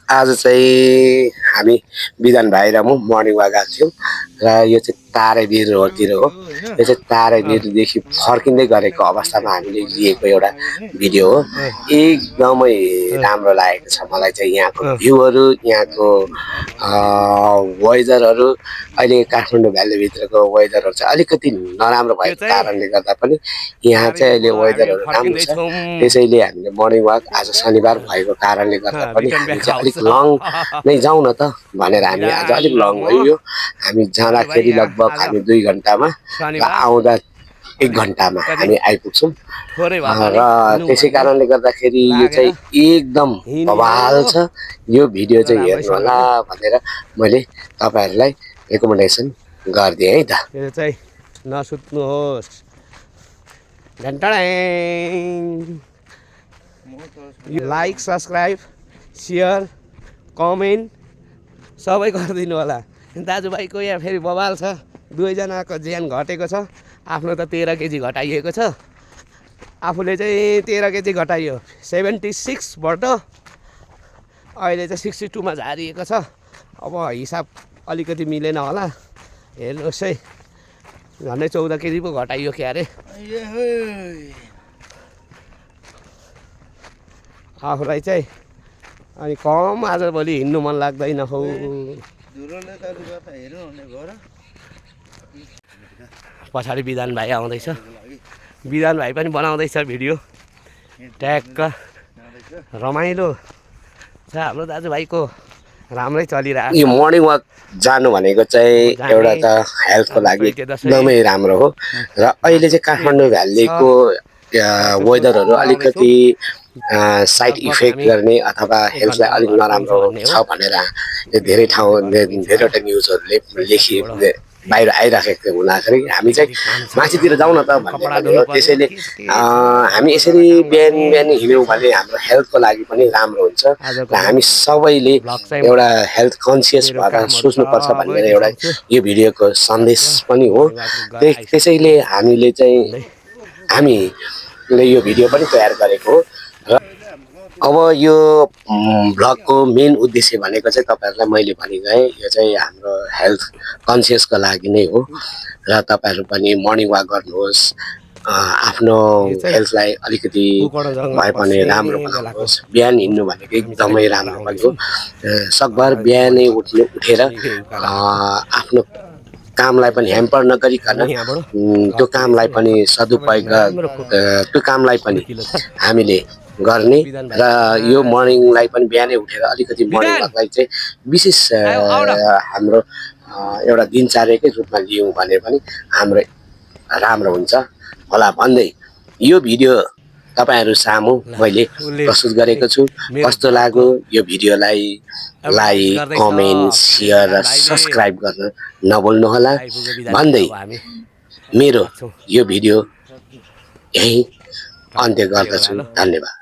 आज चाहिँ हामी बिजन भाइ र म मर्निङ वाक गएको थियौँ र यो चाहिँ तारेभिर रोडतिर हो। यो चाहिँ तारेभिरदेखि फर्किँदै गरेको अवस्थामा हामीले लिएको एउटा भिडियो हो। एकदमै राम्रो लागेको छ मलाई चाहिँ यहाँको भ्यूहरू, यहाँको वेदरहरू। अहिले काठमाडौँ भ्यालीभित्रको वेदरहरू चाहिँ अलिकति नराम्रो भएको कारणले गर्दा पनि यहाँ चाहिँ अहिले वेदरहरू राम्रो छ। त्यसैले हामीले मर्निङ वाक आज शनिबार भएको कारणले गर्दा पनि हामी चाहिँ अलिक लङ नै जाउँ न त भनेर हामी आज अलिक लङ गयो। हामी जाँदाखेरि लगभग हामी 2 घन्टामा र आउँदा 1 घन्टामा हामी आइपुग्छौँ र त्यसै कारणले गर्दाखेरि यो चाहिँ एकदम बवाल छ। यो भिडियो चाहिँ हेर्नु होला भनेर मैले तपाईहरुलाई रेकमेन्डेसन गर्दिएँ है त। यो चाहिँ नसुत्नुहोस्। लाइक, सब्सक्राइब, शेयर, कमेन्ट सबै गरिदिनु होला। दाजुभाइको यहाँ फेरि बवाल छ। 2 जनाको ज्यान घटेको छ। आफ्नो त 13 केजी घटाइएको छ। आफूले चाहिँ 13 केजी घटाइयो। 76 बाट अहिले चाहिँ 62 मा झारिएको छ। अब हिसाब अलिकति मिलेन होला। हेर्नुहोस् है, झन्डै 14 केजी पो घटाइयो क्या अरे। आफूलाई चाहिँ अनि कम आजभोलि हिँड्नु मन लाग्दैन हौ। पछाडि बिधान भाइ आउँदैछ। बिधान भाइ पनि बनाउँदैछ भिडियो। ट्याक्क रमाइलो छ हाम्रो दाजुभाइको। राम्रै चलिरहेको छ। यो मर्निङ वाक जानु भनेको चाहिँ एउटा त हेल्थको लागि एकदमै राम्रो हो र अहिले चाहिँ काठमाडौँ भ्यालीको वेदरहरू अलिकति साइड इफेक्ट गर्ने अथवा हेल्थलाई अलिक नराम्रो छ भनेर धेरै ठाउँ धेरैवटा न्युजहरूले बाहिर आइराखेको हुँदाखेरि हामी चाहिँ माथितिर जाउँ न त भन्ने हो। त्यसैले हामी यसरी बिहान बिहान हिँड्यौँ भने हाम्रो हेल्थको लागि पनि राम्रो हुन्छ र हामी सबैले एउटा हेल्थ कन्सियस भएर सोच्नुपर्छ भनेर एउटा यो भिडियोको सन्देश पनि हो। त्यसैले हामीले यो भिडियो पनि तयार गरेको हो। अब यो भ्लगको मेन उद्देश्य भनेको चाहिँ तपाईहरुलाई मैले भनिगएँ, यो चाहिँ हाम्रो हेल्थ कन्सियसको लागि नै हो र तपाईहरु पनि मर्निङ वाक गर्नुहोस्। आफ्नो हेल्थलाई अलिकति भए पनि राम्रो बनाउनुहोस्। बिहान हिँड्नु भनेको एकदमै राम्रो पनि हो। सकभर बिहानै उठेर आफ्नो कामलाई पनि ह्याम्पर नगरिकन त्यो कामलाई पनि सदुपयोग त्यो कामलाई पनि हामीले गर्ने र यो मर्निङलाई पनि बिहानै उठेर अलिकति मर्निङ वाकलाई चाहिँ विशेष हाम्रो एउटा दिनचर्याकै रूपमा लियौँ भने पनि हाम्रो राम्रो हुन्छ होला भन्दै यो भिडियो तपाईहरु सामु मैले प्रस्तुत गरेको छु। कस्तो लाग्यो यो भिडियोलाई लाइक, कमेन्ट, शेयर र सब्स्क्राइब गर्न नभुल्नु होला भन्दै मेरो यो भिडियो यही अन्त्य गर्दछु। धन्यवाद।